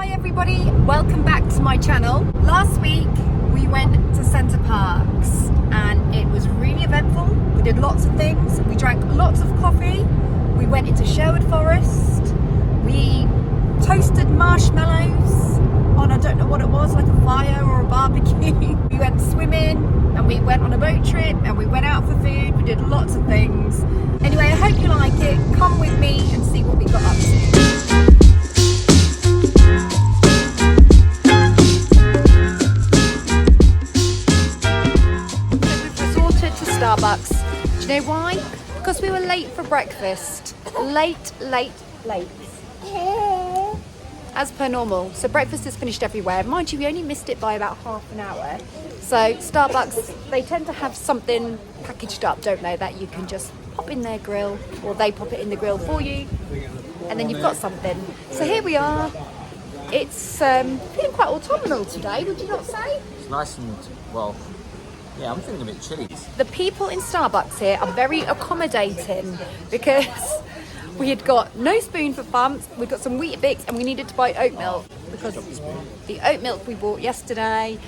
Hi everybody, welcome back to my channel. Last week we went to Centerparcs and it was really eventful. We did lots of things, we drank lots of coffee, we went into Sherwood Forest, we toasted marshmallows on, I don't know what it was, like a fire or a barbecue. We went swimming and we went on a boat trip and we went out for food, we did lots of things. Anyway, I hope you like it. Come with me and see what we got up to. Starbucks. Do you know why? Because we were late for breakfast. Late. As per normal. So breakfast is finished everywhere. Mind you, we only missed it by about half an hour. So Starbucks, they tend to have something packaged up, don't they, that you can just pop in their grill, or they pop it in the grill for you, and then you've got something. So here we are. It's feeling quite autumnal today, would you not say? It's nice and, well, yeah, I'm feeling a bit chilly. The people in Starbucks here are very accommodating because we had got no spoon for bumps, we'd got some Weetabix and we needed to buy oat milk because the oat milk we bought yesterday,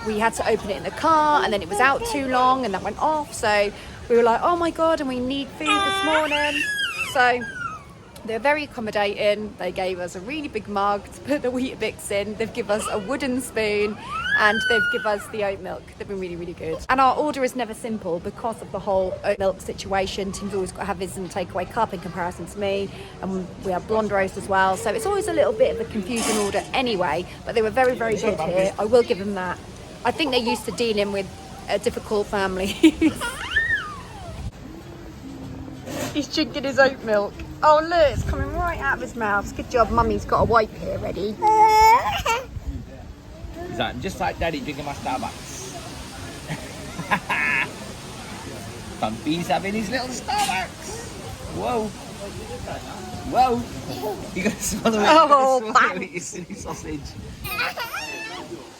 we had to open it in the car and then it was out too long and that went off. So we were like, oh my God, and we need food this morning. So they're very accommodating. They gave us a really big mug to put the Weetabix in. They've given us a wooden spoon and they've given us the oat milk. They've been really, really good. And our order is never simple because of the whole oat milk situation. Tim's always got to have his in the takeaway cup in comparison to me. And we have blonde roast as well. So it's always a little bit of a confusing order anyway. But they were very, very good here. I will give them that. I think they're used to dealing with a difficult family. He's drinking his oat milk. Oh look, it's coming right out of his mouth. Good job, Mummy's got a wipe here ready. Exactly, just like Daddy drinking my Starbucks. Bumpy's having his little Starbucks. Whoa. Whoa. You gotta swallow it. Oh, swallow it, you silly sausage.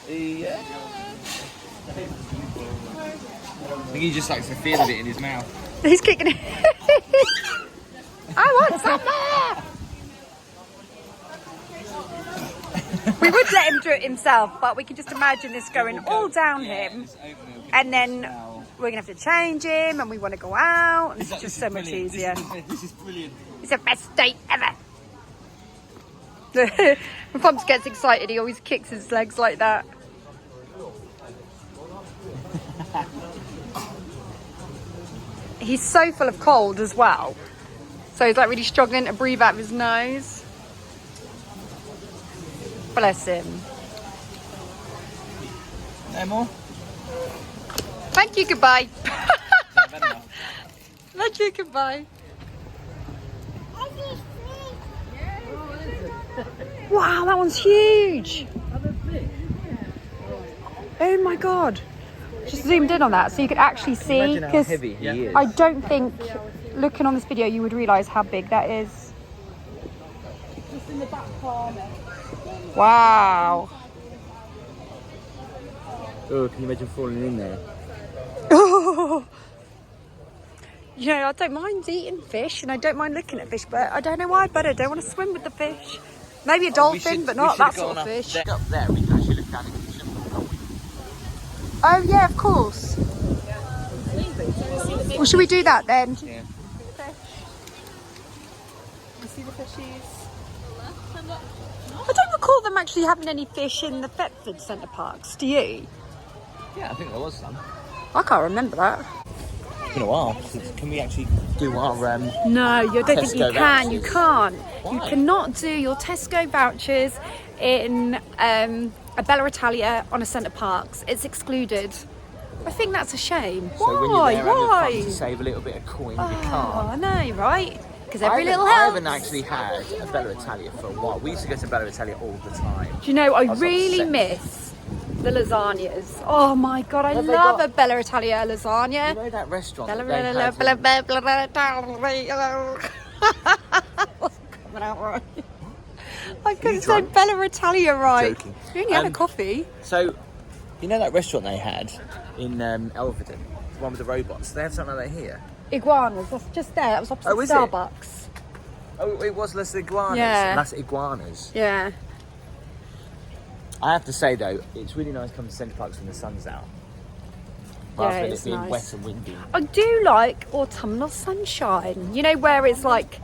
Yeah. I think he just likes the feel of it in his mouth. He's kicking it. I want some more! We would let him do it himself, but we can just imagine this going all down him. And then we're going to have to change him, and we want to go out. And it's just so much easier. This is brilliant. It's the best date ever. When Pumps gets excited, he always kicks his legs like that. He's so full of cold as well. So he's like really struggling to breathe out of his nose. Bless him. No more? Thank you, goodbye. Thank you, goodbye. Wow, that one's huge. Oh my God. Just zoomed in on that so you could actually see. Imagine how heavy he is. I don't think, looking on this video, you would realise how big that is. Just in the back corner. Wow. Oh, can you imagine falling in there? Oh. You know, I don't mind eating fish and I don't mind looking at fish, but I don't know why, but I don't want to swim with the fish. Maybe a dolphin, but not that sort of fish. Up there, we can actually look down into the ship. Oh yeah, of course. Well, should we do that then? Yeah. You see the fishies? I don't recall them actually having any fish in the Thetford Centerparcs. Do you? Yeah, I think there was some. I can't remember that. It's been a while. Can we actually do our No, you don't think you Tesco can. vouchers? You can't. Why? You cannot do your Tesco vouchers in a Bella Italia on a Centerparcs. It's excluded. I think that's a shame. So when you're Why? there having Why? fun to save a little bit of coin, you Oh, can't. I know, right? Because every little I helps. haven't actually had a Bella Italia for a while. We used to go to Bella Italia all the time. Do you know, I was really obsessed. miss the lasagnas. Oh my God, I Have they love got- a Bella Italia lasagna. You know that restaurant Bella, that they had Bella, Bella, Bella, Wasn't coming out right. I couldn't say drunk? Bella Italia right. Joking. You only had a coffee. So, you know that restaurant they had in Elvedon? The one with the robots? They have something like that here. Iguanas, that's just there. That was opposite Oh, is it? Starbucks. Oh, it was Las Iguanas. Yeah. Las Iguanas. Yeah. I have to say though, it's really nice coming to Centre Parcs when the sun's out. Rather than it being wet and windy. I do like autumnal sunshine. You know, where it's like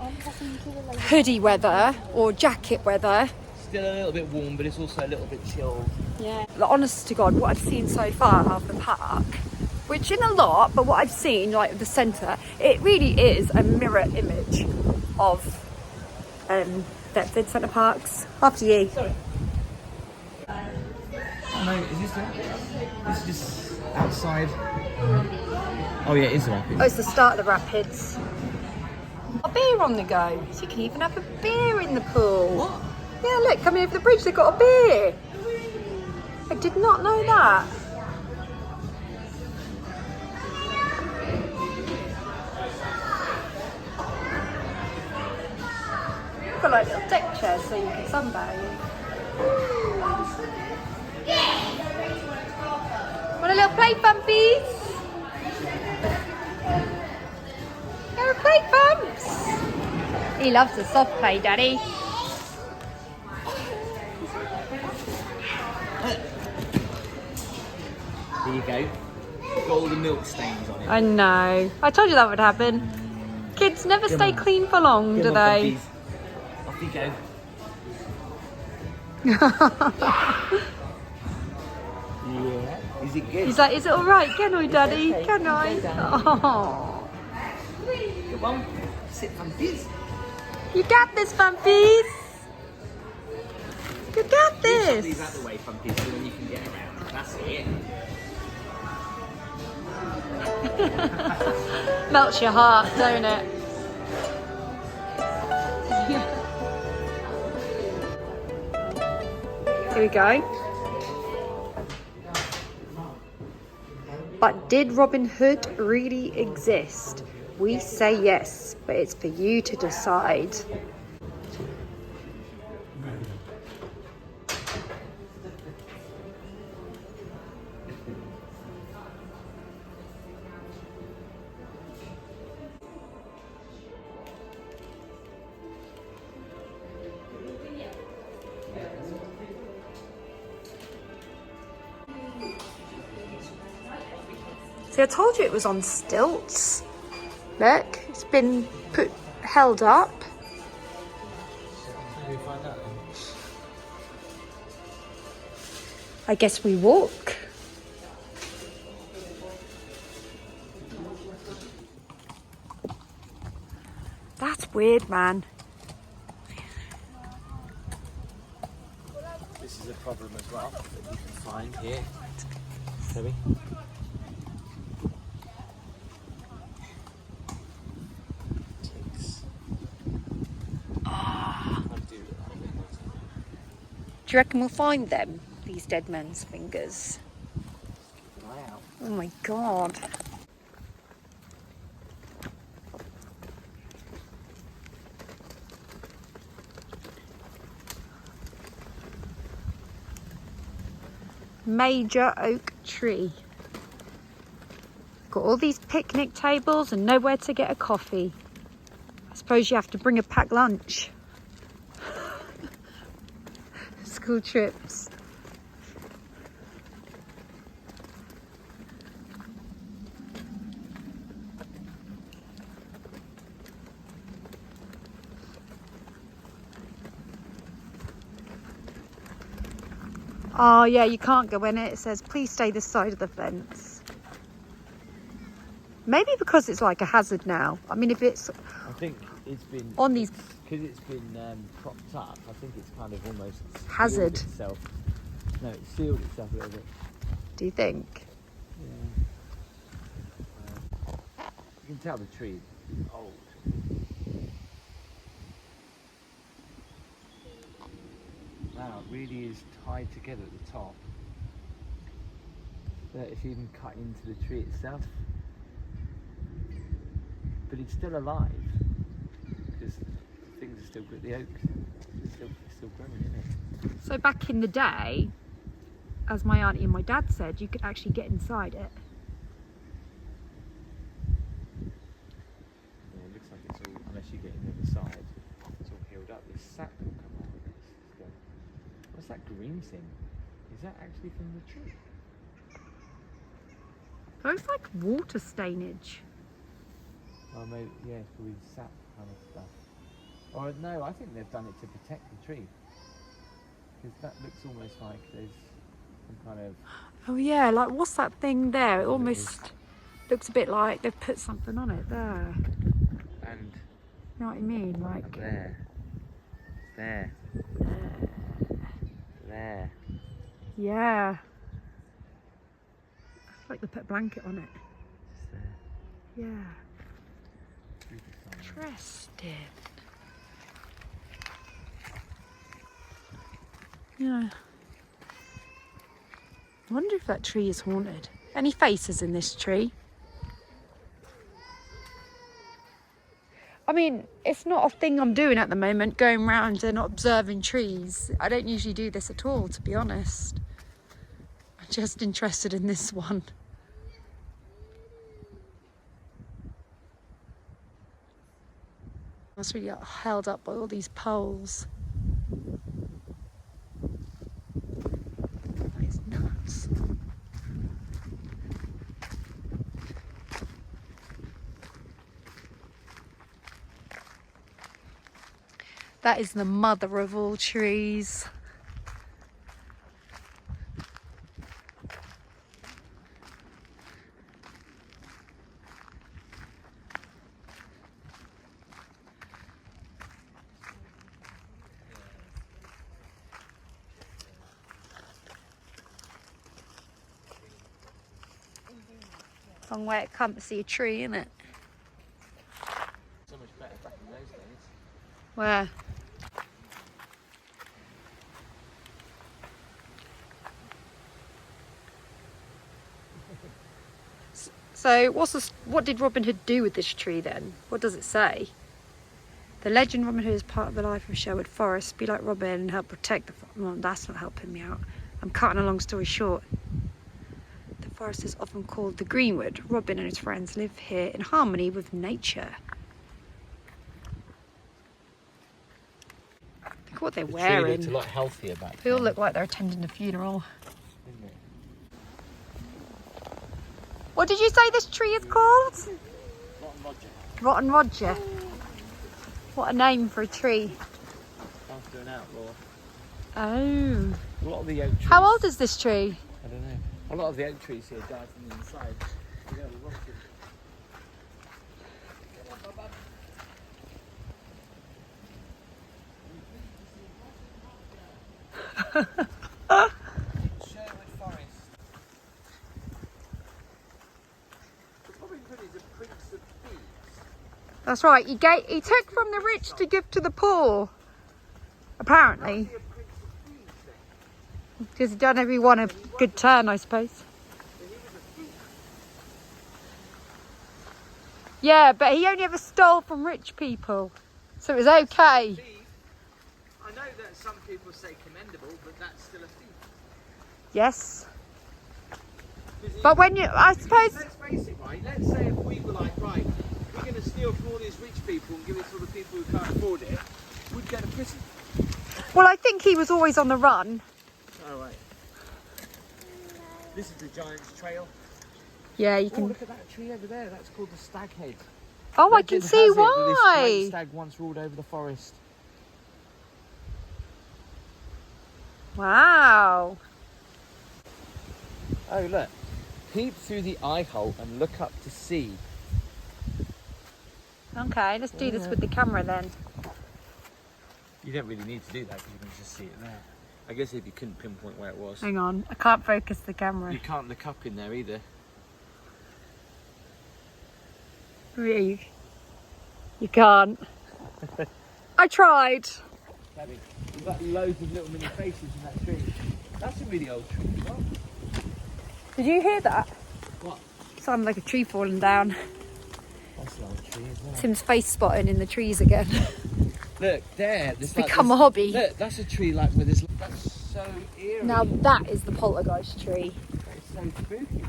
hoodie weather or jacket weather. Still a little bit warm, but it's also a little bit chilled. Yeah. Like, honest to God, what I've seen so far of the park, which isn't a lot, but what I've seen, like the centre, it really is a mirror image of Deptford Centre Parcs. After you. Sorry. Oh no, is this just outside? Oh yeah, it is the rapids. Oh, it's the start of the rapids. A beer on the go, so you can even have a beer in the pool. What? Yeah, look, coming over the bridge, they've got a beer. I did not know that. Got like little deck chairs so you can sunbathe. Want a little play, Bumpies? Have a play, Bumps? He loves the soft play, Daddy. Here you go. Got all the milk stains on it. I know. I told you that would happen. Kids never Come stay on. clean for long, do Come on, they? puppies. Off you go. Yeah. Is it good? He's like, is it all right? Can I, Daddy? okay. Can I? Go Oh. Come on. Sit, puppies. You got this, Bumpies. You got Leave this. out the way, puppies, so then you can get around. That's it. Melts your heart, don't it? Here we go. But did Robin Hood really exist? We say yes, but it's for you to decide. See, I told you it was on stilts. Look, it's been held up. How do you find out then? I guess we walk. That's weird, man. This is a problem as well that you can find here. Maybe. Do you reckon we'll find them, these dead men's fingers? Wow. Oh my God. Major oak tree. Got all these picnic tables and nowhere to get a coffee. I suppose you have to bring a packed lunch. School trips. Oh yeah, you can't go in it. It says, please stay this side of the fence. Maybe because it's like a hazard now. I mean, if it's I think it's been on these, because it's been propped up. I think it's kind of almost sealed Hazard. itself. No, it sealed itself a little bit. do you think? Yeah. You can tell the tree is old. Wow, it really is tied together at the top. But it's even cut into the tree itself. But it's still alive because things are still good. The oak is still growing, isn't it? So back in the day, as my auntie and my dad said, you could actually get inside it. Yeah, it looks like it's all, unless you get in the other side, it's all healed up. This sap will come out of this. What's that green thing? Is that actually from the tree? Looks like water stainage. Oh, maybe, yeah, it's probably sap kind of stuff. Or no, I think they've done it to protect the tree. Because that looks almost like there's some kind of... Oh yeah, like what's that thing there? It Whatever it almost looks a bit like they've put something on it there. And You know what I mean? Like up there. There. There. yeah. It's like they put a blanket on it. Just there. Yeah. Interesting. Interesting. Yeah. I wonder if that tree is haunted. Any faces in this tree? I mean, it's not a thing I'm doing at the moment, going round and observing trees. I don't usually do this at all, to be honest. I'm just interested in this one. I was really held up by all these poles. That is nuts. That is the mother of all trees. Long way it come to see a tree, isn't it? So much better back in those days. Where? So what did Robin Hood do with this tree then? What does it say? The legend Robin Hood is part of the life of Sherwood Forest. Be like Robin and help protect the forest. Well, that's not helping me out. I'm cutting a long story short. The forest is often called the Greenwood. Robin and his friends live here in harmony with nature. Look what they're wearing. Tree looked a lot healthier back They all then, look like they're attending a funeral. didn't it? What did you say this tree is called? Rotten Roger. Rotten Roger. What a name for a tree. After an outlaw. Oh. A lot of the oak trees. How old is this tree? I don't know. A lot of the oak trees here died from the inside. You know, the rotted. Sherwood Forest. The Robin Hood is a prince of thieves. That's right. He took from the rich to give to the poor. Apparently. Is he a prince of thieves then? Because he done everyone a good turn, I suppose. So he was a thief. Yeah, but he only ever stole from rich people. So it was okay. Thief. I know that some people say commendable, but that's still a thief. Yes. But when you, I suppose... Let's face it, right? Let's say if we were like, right, we're going to steal from all these rich people and give it to the people who can't afford it, we'd go to prison. Well, I think he was always on the run. Oh, right. This is the Giant's Trail. Yeah, you Oh, can... look at that tree over there. That's called the Stag Head. Oh, I can Legend see has it that this great why. stag once ruled over the forest. Wow. Oh, look. Peep through the eye hole and look up to see. Okay, let's do this with the camera then. You don't really need to do that because you can just see it there. I guess if you couldn't pinpoint where it was. Hang on, I can't focus the camera. You can't look up in there either. Really? You can't. I tried. Daddy, you've got loads of little mini faces in that tree. That's a really old tree as well. Did you hear that? What? Sounded like a tree falling down. That's an old tree as well. Tim's face spotting in the trees again. Look, there. It's become a hobby. Look, that's a tree like with this. That's so eerie. Now that is the poltergeist tree. It's so spooky.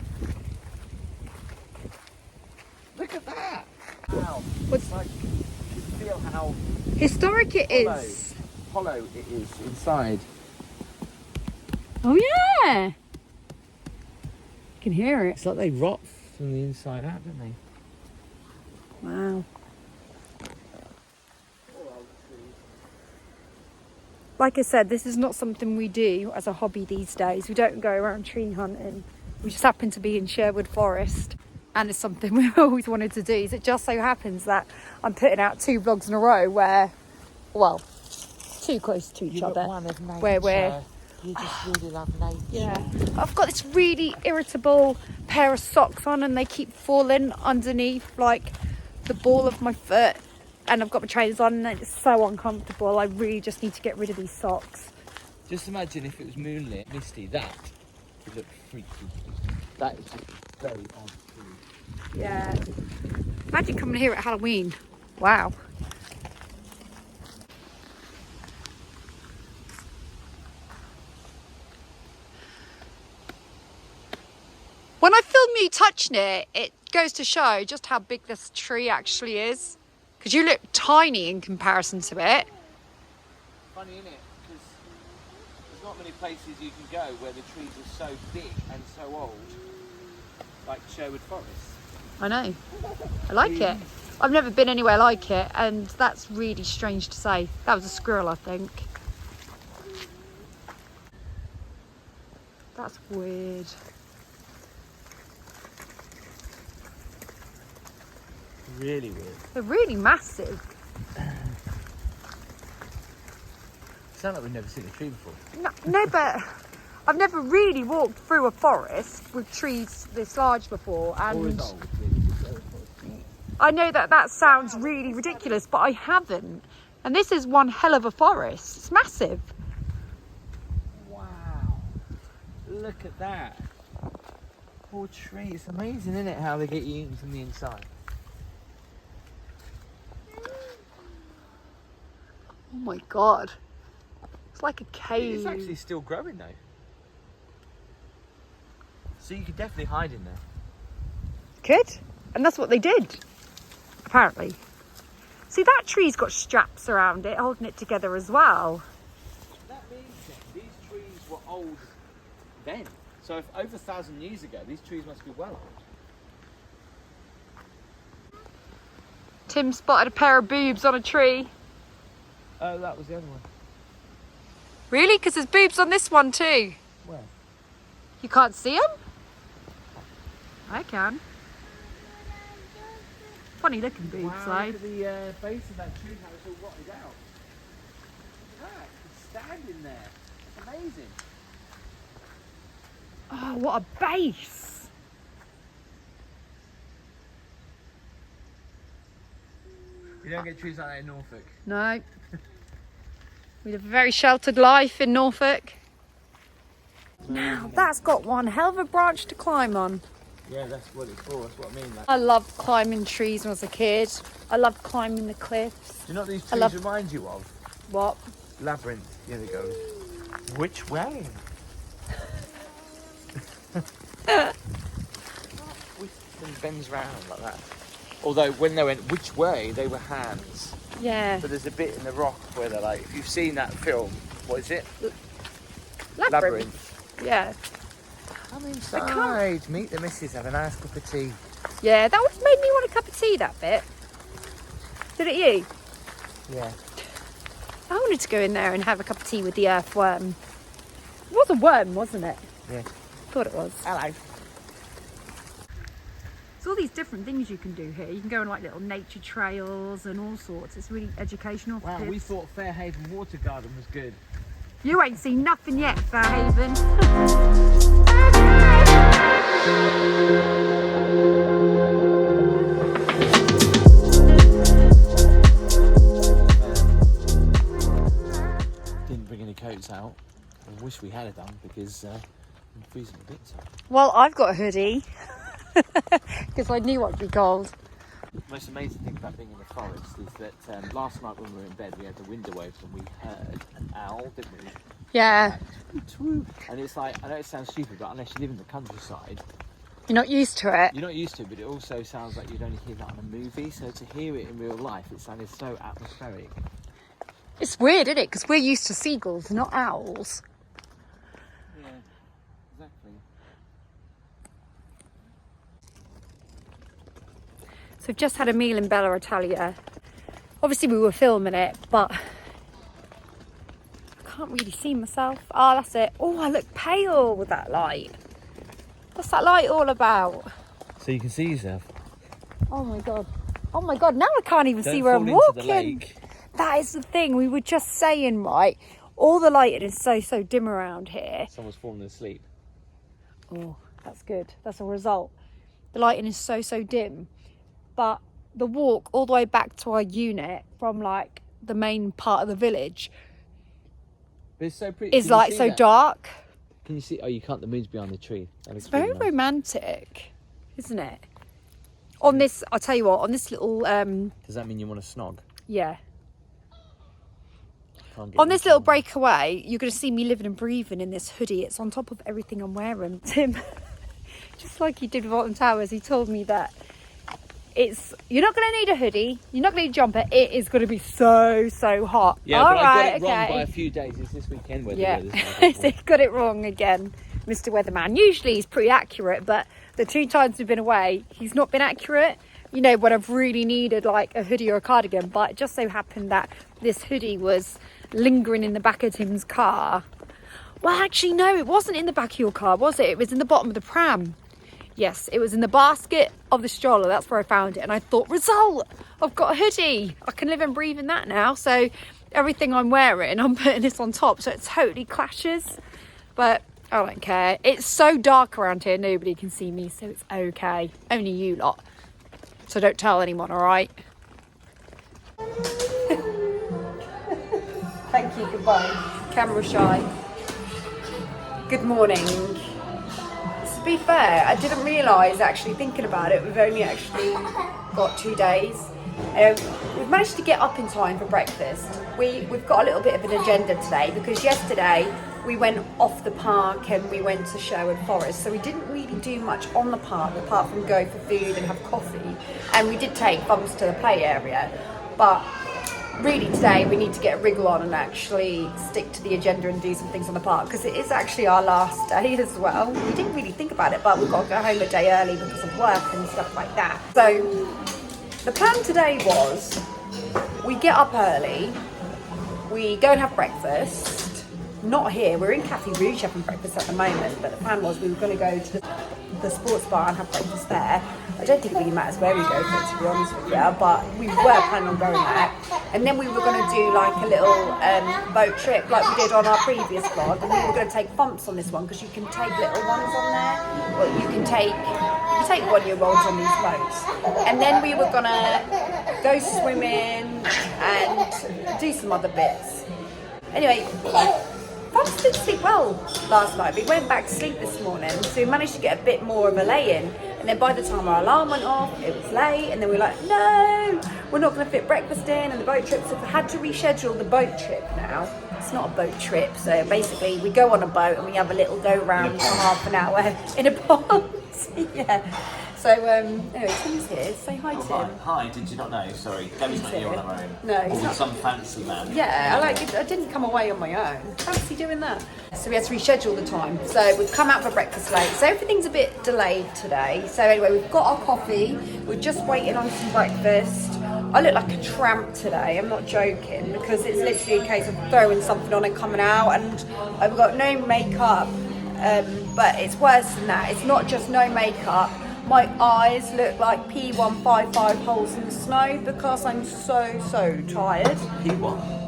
Look at that. Wow. What's- It's like, you feel how Historic it is. hollow it is inside. Oh yeah. You can hear it. It's like they rot from the inside out, don't they? Wow. Like I said, this is not something we do as a hobby these days. We don't go around tree hunting. We just happen to be in Sherwood Forest, and it's something we've always wanted to do. So it just so happens that I'm putting out 2 vlogs in a row where, well, too close to each other. Where we're... You just really love nature. Yeah. I've got this really irritable pair of socks on and they keep falling underneath like the ball of my foot. And I've got my trainers on and it's so uncomfortable. I really just need to get rid of these socks. Just imagine if it was moonlit, misty, that would look freaky. That is just very odd. Yeah. Imagine coming here at Halloween. Wow. When I film you touching it, it goes to show just how big this tree actually is. Because you look tiny in comparison to it. Funny, isn't it? Because there's not many places you can go where the trees are so big and so old, like Sherwood Forest. I know. I like it. I've never been anywhere like it, and that's really strange to say. That was a squirrel, I think. That's weird. Really weird. They're really massive. Sound like we've never seen a tree before. No, but I've never really walked through a forest with trees this large before, and I know that sounds really ridiculous, but I haven't. And this is one hell of a forest. It's massive. Wow. Look at that. Poor tree. It's amazing, isn't it, how they get eaten from the inside. Oh my god. It's like a cave. It's actually still growing though. So you could definitely hide in there. Could. And that's what they did, apparently. See, that tree's got straps around it, holding it together as well. That means that these trees were old then. So if over 1,000 years ago, these trees must be well old. Tim spotted a pair of boobs on a tree. Oh, that was the other one. Really? Because there's boobs on this one too. Where? You can't see them? I can. Funny looking boobs, Wow, though. look at the base of that tree, how it's all rotted out. Look at that, it's standing there. It's amazing. Oh, what a base! You don't get trees like that in Norfolk. No. We live a very sheltered life in Norfolk. Now, that's got one hell of a branch to climb on. Yeah, that's what it's for, that's what I mean. Like, I loved climbing trees when I was a kid. I loved climbing the cliffs. do you know what these trees remind you of? What? Labyrinth. Here it goes. Which way? And bends round like that. Although when they went which way, they were hands. Yeah. So there's a bit in the rock where they're like, if you've seen that film, what is it? Labyrinth. Yeah. Come inside, meet the missus, have a nice cup of tea. Yeah, that was made me want a cup of tea, that bit. Did it you? Yeah. I wanted to go in there and have a cup of tea with the earthworm. It was a worm, wasn't it? Yeah. Thought it was. Hello. There's all these different things you can do here. You can go on like little nature trails and all sorts. It's really educational for Wow, kids. we thought Fairhaven Water Garden was good. You ain't seen nothing yet, Fairhaven. Didn't bring any coats out. I wish we had it done because I'm freezing a bit. So. Well, I've got a hoodie because I knew I'd be cold. The most amazing thing about being in the forest is that last night when we were in bed, we had the window open. We heard an owl, didn't we? Yeah. And it's like, I know it sounds stupid, but unless you live in the countryside, You're not used to it. you're not used to it, but it also sounds like you'd only hear that on a movie. So to hear it in real life, it sounded so atmospheric. It's weird, isn't it? Because we're used to seagulls, not owls. Yeah. exactly. So we've just had a meal in Bella Italia. Obviously we were filming it, but I can't really see myself. Oh, that's it. Oh, I look pale with that light. What's that light all about? So you can see yourself. Oh my God. Oh my God, now I can't even see where I'm The walking. lake. That is the thing. We were just saying, right, all the lighting is so dim around here. Someone's fallen asleep. Oh, that's good. That's a result. The lighting is so dim. But the walk all the way back to our unit from like the main part of the village But it's so pretty. is like so dark. Can you see? Oh, you can't. The moon's behind the tree. It's very romantic, isn't it? On this, I'll tell you what, on this little... Does that mean you want to snog? Yeah. Can't get On you this to little snog. breakaway, you're going to see me living and breathing in this hoodie. It's on top of everything I'm wearing. Tim, just like he did with Alton Towers, he told me that you're not going to need a hoodie, you're not going to need a jumper, it is going to be so hot. Yeah, All but right, I got it wrong okay. by a few days. It's this weekend where Yeah, the weather's so he got it wrong again, Mr. Weatherman. Usually he's pretty accurate, but the 2 times we've been away, he's not been accurate. You know, when I've really needed like a hoodie or a cardigan, but it just so happened that this hoodie was lingering in the back of Tim's car. Well, actually, no, it wasn't in the back of your car, was it? It was in the bottom of the pram. Yes, it was in the basket of the stroller. That's where I found it. And I thought, result, I've got a hoodie. I can live and breathe in that now. So everything I'm wearing, I'm putting this on top. So it totally clashes. But I don't care. It's so dark around here, nobody can see me. So it's okay. Only you lot. So don't tell anyone, all right? Thank you, goodbye. Camera shy. Good morning. To be fair, I didn't realise, actually thinking about it, we've only actually got 2 days. We've managed to get up in time for breakfast. We've got a little bit of an agenda today because yesterday we went off the park and we went to Sherwood Forest, so we didn't really do much on the park apart from go for food and have coffee, and we did take Bumps to the play area, but really today we need to get a wriggle on and actually stick to the agenda and do some things on the park because it is actually our last day as well. We didn't really think about it, but we've got to go home a day early because of work and stuff like that. So the plan today was we get up early, we go and have breakfast. Not here, we're in Cafe Rouge having breakfast at the moment, but the plan was we were going to go to the sports bar and have breakfast there. I don't think it really matters where we go for it, to be honest with you, but we were planning on going there. And then we were going to do like a little boat trip like we did on our previous vlog, and we were going to take Bumps on this one because you can take little ones on there, or you can take 1-year-olds on these boats. And then we were going to go swimming and do some other bits. Anyway, Bumps didn't sleep well last night. We went back to sleep this morning, so we managed to get a bit more of a lay-in. And then by the time our alarm went off, it was late, and then we were like, no, we're not going to fit breakfast in, and the boat trip, so we had to reschedule the boat trip now. It's not a boat trip, so basically we go on a boat and we have a little go round for half an hour in a pond. Yeah. So, anyway, Tim's here. Say hi, Tim. Hi, did you not know? Sorry, Debbie's not here on her own. No, he's Or with not. some fancy man. Yeah, I didn't come away on my own. Fancy doing that. So we had to reschedule the time. So we've come out for breakfast late. So everything's a bit delayed today. So anyway, we've got our coffee. We're just waiting on some breakfast. I look like a tramp today, I'm not joking, because it's literally a case of throwing something on and coming out, and I've got no makeup, but it's worse than that. It's not just no makeup. My eyes look like P155 holes in the snow because I'm so tired. P1.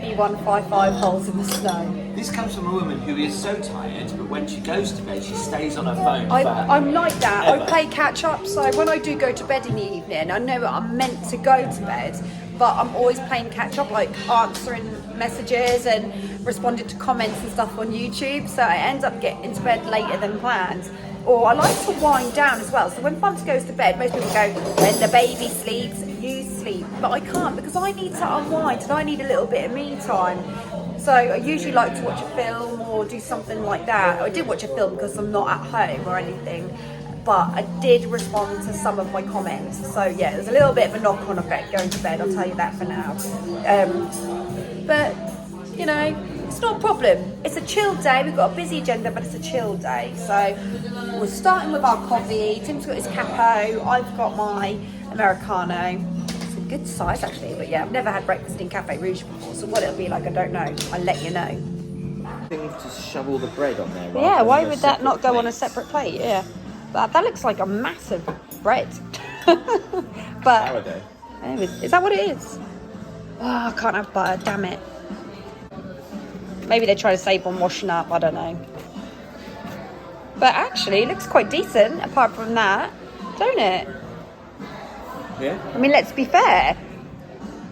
P155 holes in the snow. This comes from a woman who is so tired, but when she goes to bed, she stays on her phone. I'm like that. Ever. I play catch up, so when I do go to bed in the evening, I know I'm meant to go to bed, but I'm always playing catch up, like answering messages and responding to comments and stuff on YouTube, so I end up getting into bed later than planned. Or I like to wind down as well. So when Bumps goes to bed, most people go, when the baby sleeps, you sleep. But I can't because I need to unwind and I need a little bit of me time. So I usually like to watch a film or do something like that. I did watch a film because I'm not at home or anything. But I did respond to some of my comments. So yeah, there's a little bit of a knock on effect going to bed, I'll tell you that for now. But, you know, It's not a problem. It's a chill day. We've got a busy agenda, but it's a chill day. So we're starting with our coffee. Tim's got his capo. I've got my Americano. It's a good size actually, but yeah, I've never had breakfast in Cafe Rouge before. So what it'll be like, I don't know. I'll let you know. To shove all the bread on there. Yeah, why would that not go on a separate plate? Yeah, that looks like a massive bread. But Sourdough. anyways, is that what it is? Oh, I can't have butter, damn it. Maybe they try to save on washing up, I don't know. But actually, it looks quite decent apart from that, don't it? Yeah. I mean, let's be fair.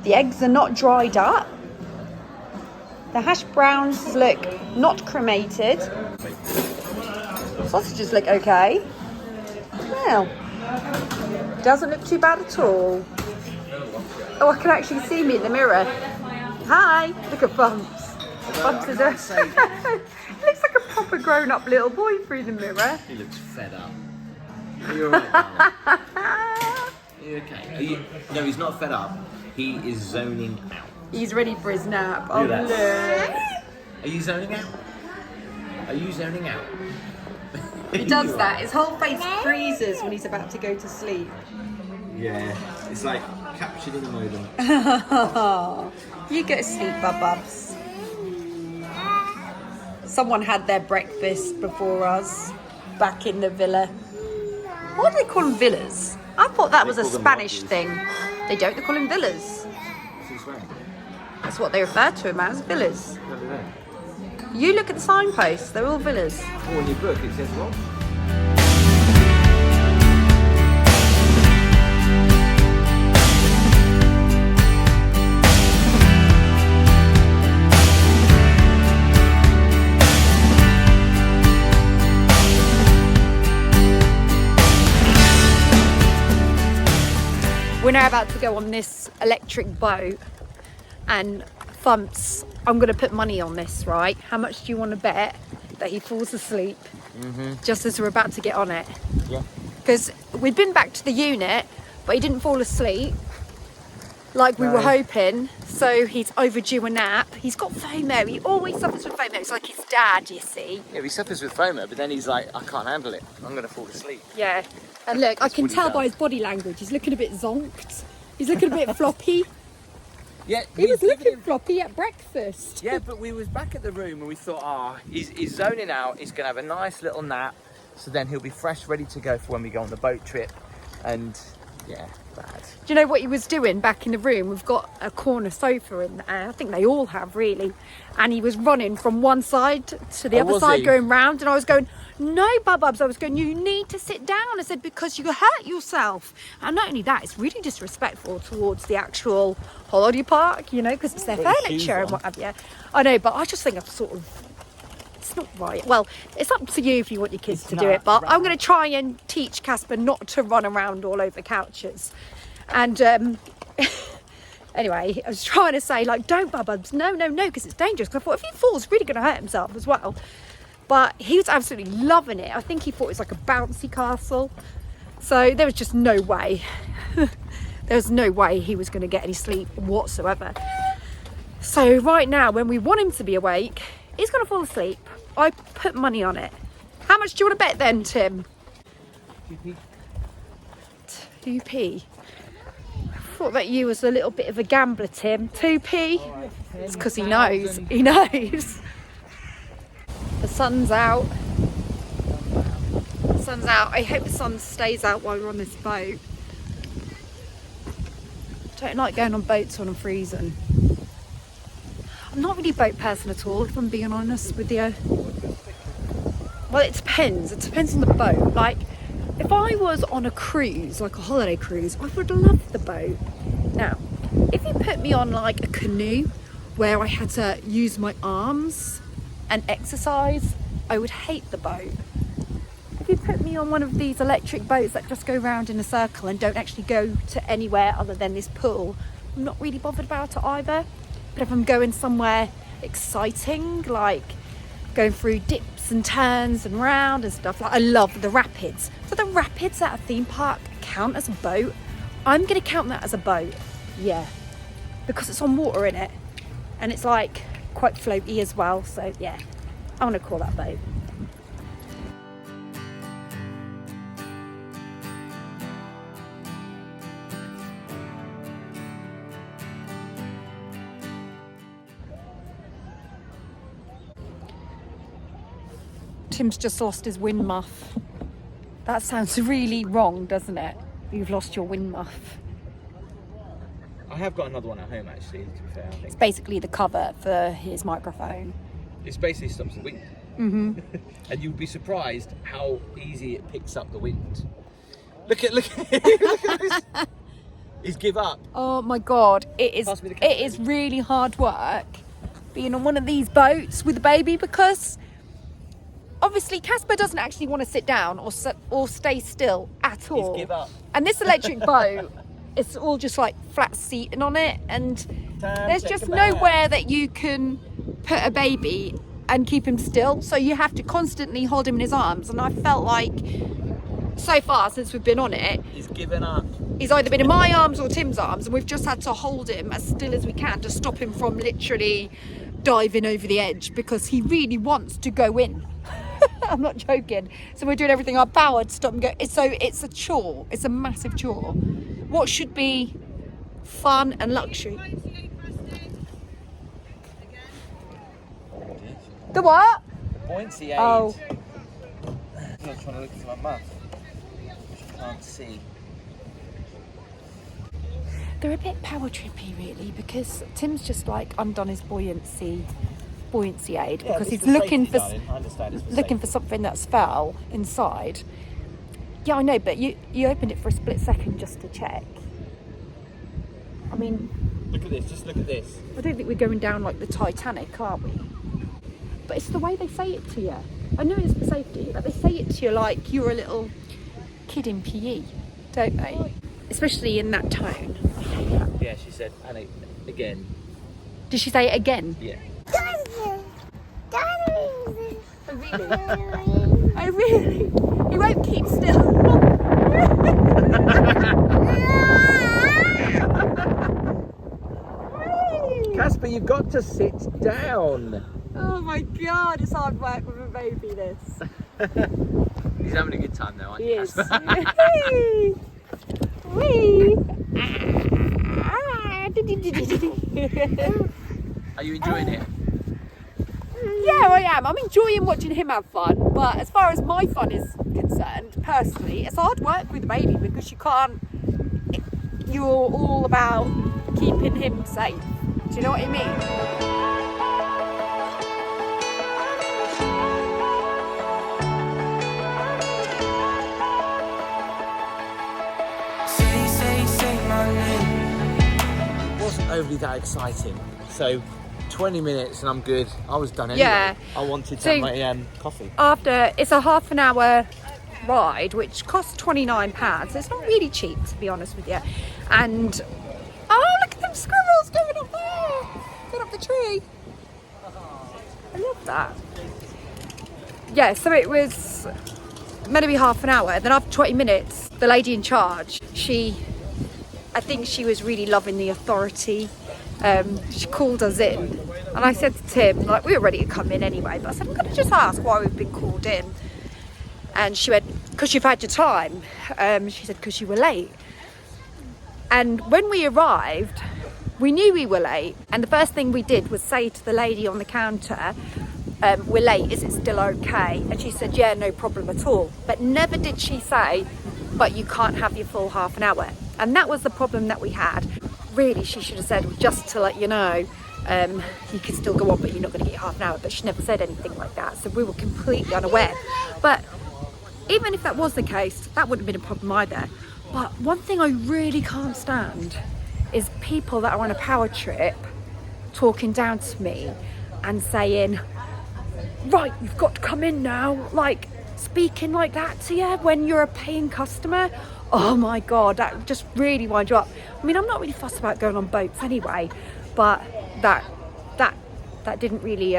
The eggs are not dried up. The hash browns look not cremated. Sausages look okay. Well, doesn't look too bad at all. Oh, I can actually see me in the mirror. Hi, look at Bumps. Bumps is a... He looks like a proper grown-up little boy through the mirror. He looks fed up. Are you alright, darling? Are you okay? Are you... No, he's not fed up. He is zoning out. He's ready for his nap. Oh, that. look. Are you zoning out? Are you zoning out? He does that. His whole face freezes when he's about to go to sleep. Yeah, it's like captured in the moment. You go to sleep, Bubs. Someone had their breakfast before us back in the villa. What do they call them, villas? I thought that was a call them Spanish lodges. thing. They don't, they call them villas. Since when? That's what they refer to them as, villas. Never know. You look at the signposts, they're all villas. Oh, in your book it says what? We're now about to go on this electric boat, and Thumps, I'm going to put money on this, right? How much do you want to bet that he falls asleep just as we're about to get on it? Yeah. Because we've been back to the unit, but he didn't fall asleep like we were hoping, so he's overdue a nap. He's got FOMO. He always suffers with FOMO. It's like his dad, you see. Yeah, he suffers with FOMO, but then he's like, I can't handle it. I'm going to fall asleep. Yeah. And look, I can what he tell does. by his body language, he's looking a bit zonked. He's looking a bit floppy. Yeah, He was looking floppy at breakfast. Yeah, but we was back at the room and we thought, he's zoning out. He's going to have a nice little nap. So then he'll be fresh, ready to go for when we go on the boat trip. And yeah, bad. Do you know what he was doing back in the room? We've got a corner sofa in there. I think they all have, really. And he was running from one side to the other was side, he? going round. And I was going, no, Bubs. I was going, you need to sit down. I said, because you hurt yourself. And not only that, it's really disrespectful towards the actual holiday park, you know, because it's their Put your shoes furniture and on. what have you. I know, but I just think it's not right. Well, it's up to you if you want your kids to do it, but I'm going to try and teach Casper not to run around all over couches. And anyway, I was trying to say, like, don't, Bubs, no, because it's dangerous. Because I thought if he falls, he's really going to hurt himself as well. But he was absolutely loving it. I think he thought it was like a bouncy castle. So there was just no way. There was no way he was going to get any sleep whatsoever. So right now, when we want him to be awake, he's going to fall asleep. I put money on it. How much do you want to bet then, Tim? 2p. I thought that you was a little bit of a gambler, Tim. 2p. It's because he knows. He knows. The sun's out. The sun's out. I hope the sun stays out while we're on this boat. I don't like going on boats when I'm freezing. I'm not really a boat person at all, if I'm being honest with you. Well, it depends. It depends on the boat. Like, if I was on a cruise, like a holiday cruise, I would love the boat. Now, if you put me on like a canoe where I had to use my arms and exercise, I would hate the boat. If you put me on one of these electric boats that just go round in a circle and don't actually go to anywhere other than this pool, I'm not really bothered about it either. But if I'm going somewhere exciting, like going through dips and turns and round and stuff, like I love the rapids. So the rapids at a theme park count as a boat. I'm going to count that as a boat, yeah, because it's on water in it, and it's like quite floaty as well. So yeah, I want to call that boat. Tim's just lost his wind muff. That sounds really wrong, doesn't it? You've lost your wind muff. I have got another one at home, actually, to be fair, I think. It's basically the cover for his microphone. It's basically stops the wind. Mm-hmm. And you'd be surprised how easy it picks up the wind. Look at this. He's give up. Oh my God, it Pass me the camera. is really hard work being on one of these boats with a baby, because obviously Casper doesn't actually want to sit down or stay still at all. He's give up. And this electric boat, it's all just like flat seating on it, and there's just nowhere that you can put a baby and keep him still, so you have to constantly hold him in his arms. And I felt like so far since we've been on it, He's given up. he's either been in my arms or Tim's arms, and we've just had to hold him as still as we can to stop him from literally diving over the edge, because he really wants to go in. I'm not joking. So we're doing everything in our power to stop him going. So it's a chore. It's a massive chore. What should be fun and luxury? The what? Buoyancy aid. Oh. I was trying to look into my muff, which I can't see. They're a bit power trippy, really, because Tim's just like undone his buoyancy aid, because he's looking for something that's foul inside. Yeah, I know, but you opened it for a split second just to check. I mean, Look at this. Just look at this. I don't think we're going down like the Titanic, are we? But it's the way they say it to you. I know it's for safety, but they say it to you like you're a little kid in PE, don't they? Especially in that tone. I hate that. Yeah, she said, and again. Did she say it again? Yeah. Oh, really? Oh, really? He won't keep still. Casper, you've got to sit down. Oh my God, it's hard work with a baby, this. He's having a good time though, aren't He you, is. Casper? Wee. Are you enjoying it? Yeah, I am. I'm enjoying watching him have fun, but as far as my fun is concerned, personally, it's hard work with a baby, because you're all about keeping him safe. Do you know what I mean? It wasn't overly that exciting. So 20 minutes and I'm good. I was done anyway. Yeah. I wanted to So- have my coffee. After, it's a half an hour ride, which costs £29. It's not really cheap, to be honest with you. And oh, look at them squirrels going up there, going up the tree. I love that. Yeah, so it was meant to be half an hour. Then after 20 minutes, the lady in charge, I think she was really loving the authority. She called us in, and I said to Tim, like, we were ready to come in anyway, but I said, I'm going to just ask why we've been called in. And she went, because you've had your time. She said, because you were late. And when we arrived, we knew we were late, and the first thing we did was say to the lady on the counter, we're late, is it still okay? And she said, yeah, no problem at all. But never did she say, but you can't have your full half an hour. And that was the problem that we had. Really, she should have said, just to let you know, you can still go on, but you're not going to get half an hour. But she never said anything like that, so we were completely unaware. But even if that was the case, that wouldn't have been a problem either. But one thing I really can't stand is people that are on a power trip talking down to me and saying, right, you've got to come in now, like speaking like that to you when you're a paying customer. Oh my God, that just really winds you up. I mean, I'm not really fussed about going on boats anyway, but that didn't really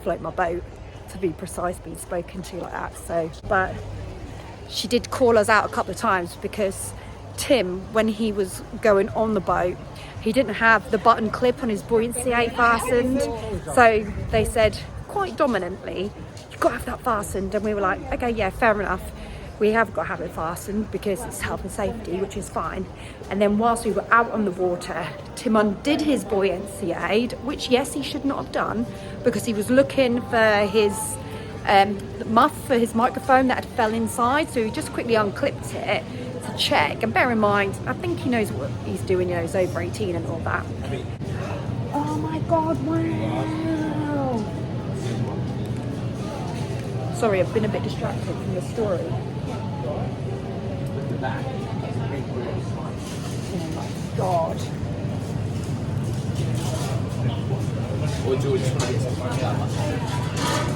float my boat, to be precise, being spoken to like that. So, but she did call us out a couple of times, because Tim, when he was going on the boat, he didn't have the button clip on his buoyancy aid fastened. So they said quite dominantly, you've got to have that fastened. And we were like, okay, yeah, fair enough. We have got to have it fastened because it's health and safety, which is fine. And then whilst we were out on the water, Tim undid his buoyancy aid, which yes, he should not have done, because he was looking for his muff for his microphone that had fell inside. So he just quickly unclipped it to check. And bear in mind, I think he knows what he's doing, you know, he's over 18 and all that. Oh my God, wow. Sorry, I've been a bit distracted from the story. Oh my God. Or do you just want to get something like that?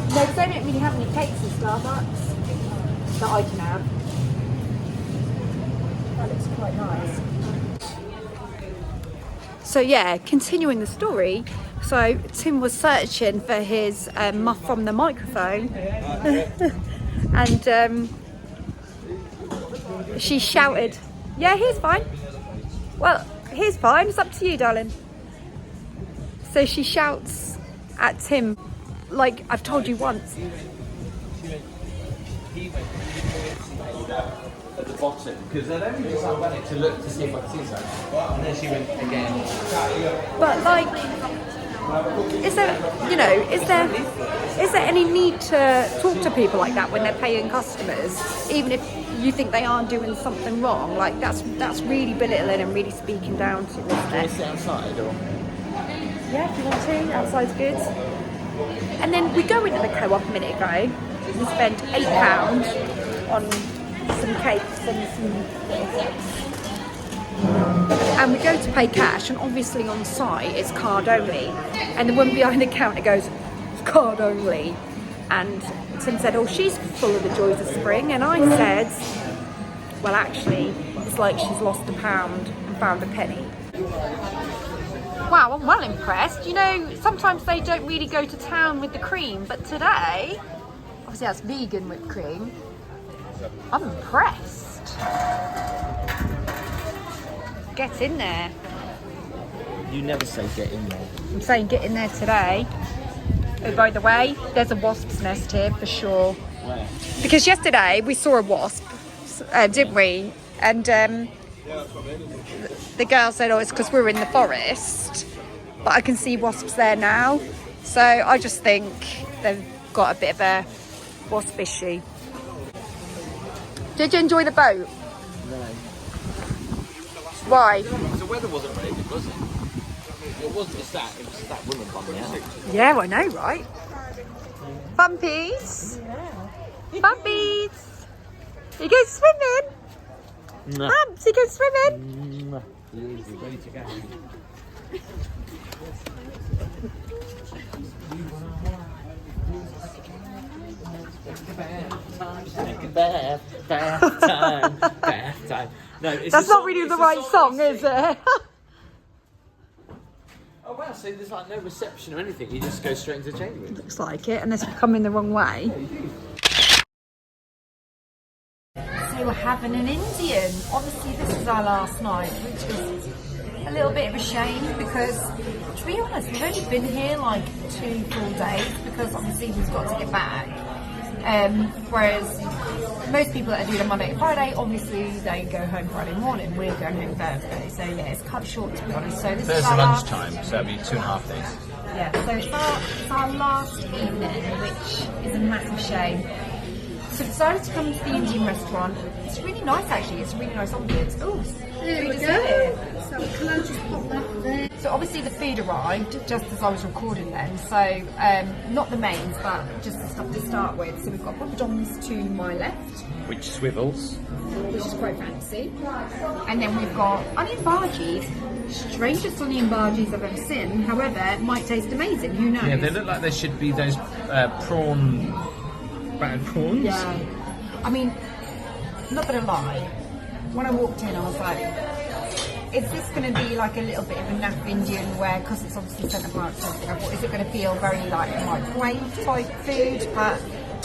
No, because they don't really have any cakes in Starbucks that I can have. That looks quite nice. So yeah, continuing the story. So Tim was searching for his muff from the microphone and she shouted, yeah, he's fine. Well, he's fine, it's up to you, darling. So she shouts at Tim, like, I've told you once. At the bottom, because they'd only just unwell it to look to see if I could see something. And then she went again. But like, is there, you know, is there any need to talk to people like that when they're paying customers, even if you think they aren't doing something wrong? Like that's really belittling and really speaking down to them. Do you want to sit outside or? Yeah, if you want to, outside's good. And then we go into the co-op a minute ago. We spend £8 on some cakes and some little things. And we go to pay cash, and obviously on site it's card only. And the woman behind the counter goes, it's card only. And Tim said, oh, she's full of the joys of spring. And I said, well, actually, it's like she's lost £1 and found a penny. Wow, I'm well impressed. You know, sometimes they don't really go to town with the cream, but today, obviously that's vegan whipped cream, I'm impressed. Get in there. You never say get in there. I'm saying get in there today. Oh, by the way, there's a wasp's nest here for sure. Where? Because yesterday we saw a wasp, didn't we? And the girl said, oh, it's because we're in the forest. But I can see wasps there now. So I just think they've got a bit of a wasp issue. Did you enjoy the boat? No. Why? The weather wasn't very good, was it? It wasn't just that, it was just that woman bumming out. Yeah, I know, right? Bumpies. Bumpies. You go swimming. No. Bumps, you go swimming. Easy, ready to go. Bath time. No, that's not really the right song, is it? Oh wow, so there's like no reception or anything, you just go straight into the change room. Looks like it, unless we come in the wrong way. So we're having an Indian. Obviously this is our last night, which is a little bit of a shame because, to be honest, we've only been here like 2 full days because obviously we've got to get back. Whereas most people that are doing a Monday to Friday, obviously they go home Friday morning. We're going home Thursday, so yeah, it's cut short to be honest. So this is our lunchtime, so it'll be 2.5 days. Yeah, so it's our last evening, which is a massive shame. So decided to come to the Indian restaurant. It's really nice actually, it's a really nice ambience. Oh, there we go. So can I just pop that there? So obviously the food arrived just as I was recording then, so not the mains, but just the stuff to start with. So we've got poppadoms to my left, Which swivels. which is quite fancy. And then we've got onion bhajis, strangest onion bhajis I've ever seen. However, it might taste amazing, who knows? Yeah, they look like there should be those battered prawns. Yeah. I mean, not gonna lie, when I walked in I was like, is this going to be like a little bit of a naff Indian where, because it's obviously centerparcs, I thought, is it going to feel very like microwave type food? But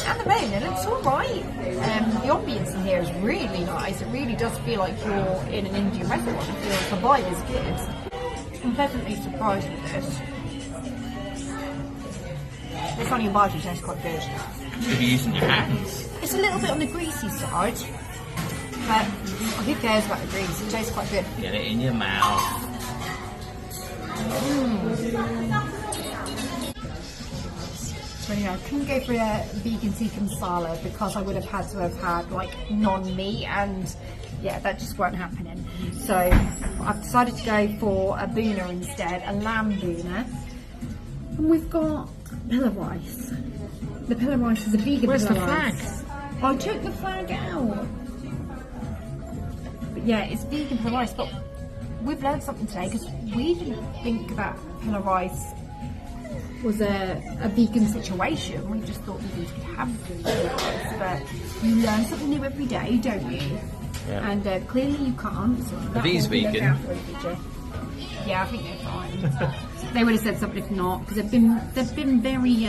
at the moment, it looks alright. The ambience in here is really nice. It really does feel like you're in an Indian restaurant. It feels the vibe is good. I'm pleasantly surprised with this. This onion bhaji tastes quite good. Have you using your hands? It's a little bit on the greasy side, but who cares about the grease? It tastes quite good. Get it in your mouth. So anyway, I couldn't go for a vegan tikka masala because I would have had to have had like non-meat, and yeah, that just weren't happening. So I've decided to go for a boona instead, a lamb boona. And we've got pillar rice. The pillar rice is a vegan Where's pillar the rice. I took the flag out. But yeah, it's vegan pillar rice, but we've learned something today because we didn't think that pillar rice was a vegan situation. We just thought vegans could have vegan rice, but you learn something new every day, don't you? Yeah. And clearly you can't. So Are these vegan? Yeah, I think they're fine. They would have said something if not, because they've been very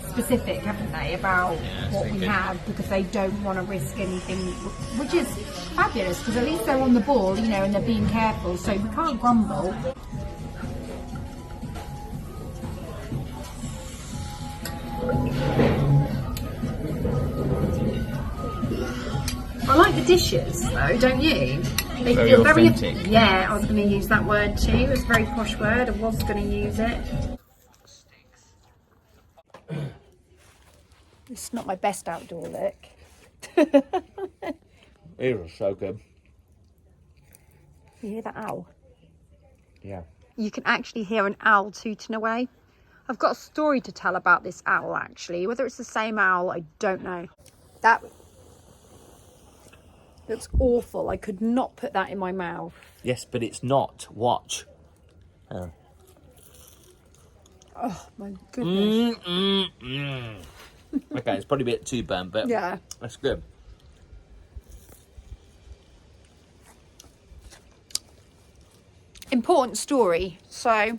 specific, haven't they, about what we have, because they don't want to risk anything, which is fabulous, because at least they're on the ball, you know, and they're being careful, so we can't grumble. I like the dishes though, don't you? They Very feel authentic. Yeah, I was going to use that word too. It's a very posh word. I was going to use it. It's not my best outdoor look. It was so good. You hear that owl? Yeah. You can actually hear an owl tooting away. I've got a story to tell about this owl actually. Whether it's the same owl, I don't know. That looks awful. I could not put that in my mouth. Yes, but it's not. Watch. Oh my goodness. Okay, it's probably a bit too burnt, but Yeah. that's good. Important story. So,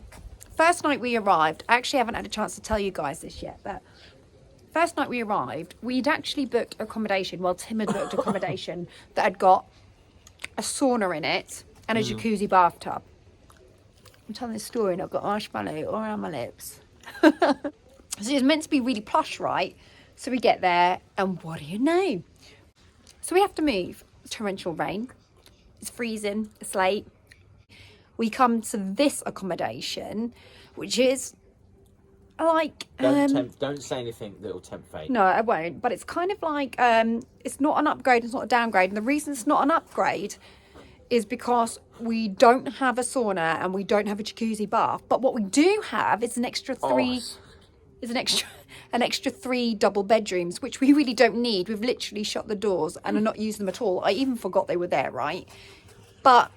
first night we arrived, I actually haven't had a chance to tell you guys this yet, but first night we arrived, we'd actually booked accommodation. Well, Tim had booked accommodation that had got a sauna in it and a jacuzzi bathtub. I'm telling this story and I've got marshmallow all around my lips. So it's meant to be really plush, right? So we get there and what do you know? So we have to move. Torrential rain. It's freezing. It's late. We come to this accommodation, which is like Don't say anything that'll tempt fate. no, I won't, but it's kind of like it's not an upgrade, it's not a downgrade, and the reason it's not an upgrade is because we don't have a sauna and we don't have a jacuzzi bath, but what we do have is an extra three an extra 3 double bedrooms, which we really don't need. We've literally shut the doors and are not using them at all. I even forgot they were there, right? But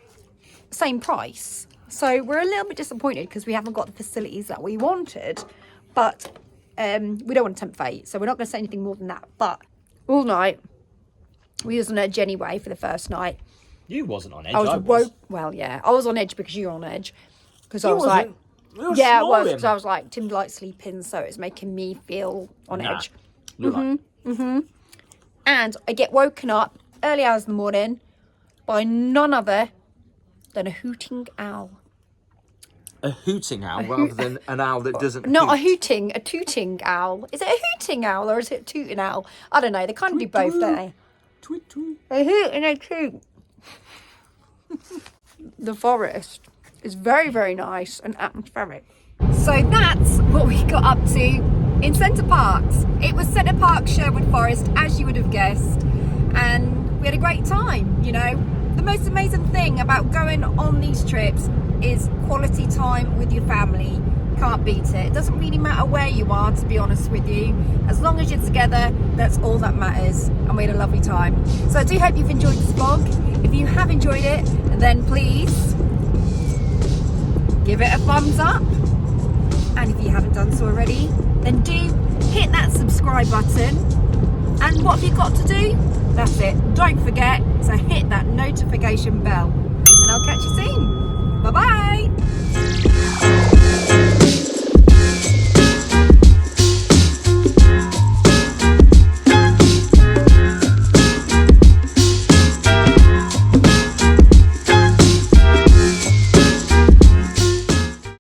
same price. So we're a little bit disappointed because we haven't got the facilities that we wanted, but we don't want to tempt fate, so we're not going to say anything more than that. But all night we was on edge anyway for the first night. You wasn't on edge. I was well, yeah, I was on edge because you were on edge, because I was wasn't. like, yeah, it was, because I was like, Tim likes sleeping, so it's making me feel on edge. And I get woken up early hours in the morning by none other than a hooting owl. A hooting owl rather than an owl that doesn't Not hoot. a tooting owl. Is it a hooting owl or is it a tooting owl? I don't know. They kind of do both, don't they? Tweet, tweet. A hoot and a toot. The forest is very, very nice and atmospheric. So that's what we got up to in Centre Parcs. It was Centre Parcs, Sherwood Forest, as you would have guessed. And we had a great time, you know. The most amazing thing about going on these trips is quality time with your family. Can't beat it. It doesn't really matter where you are, to be honest with you. As long as you're together, that's all that matters. And we had a lovely time. So I do hope you've enjoyed this vlog. If you have enjoyed it, then please give it a thumbs up. And if you haven't done so already, then do hit that subscribe button. And what have you got to do? That's it. Don't forget to hit that notification bell. And I'll catch you soon. Bye-bye.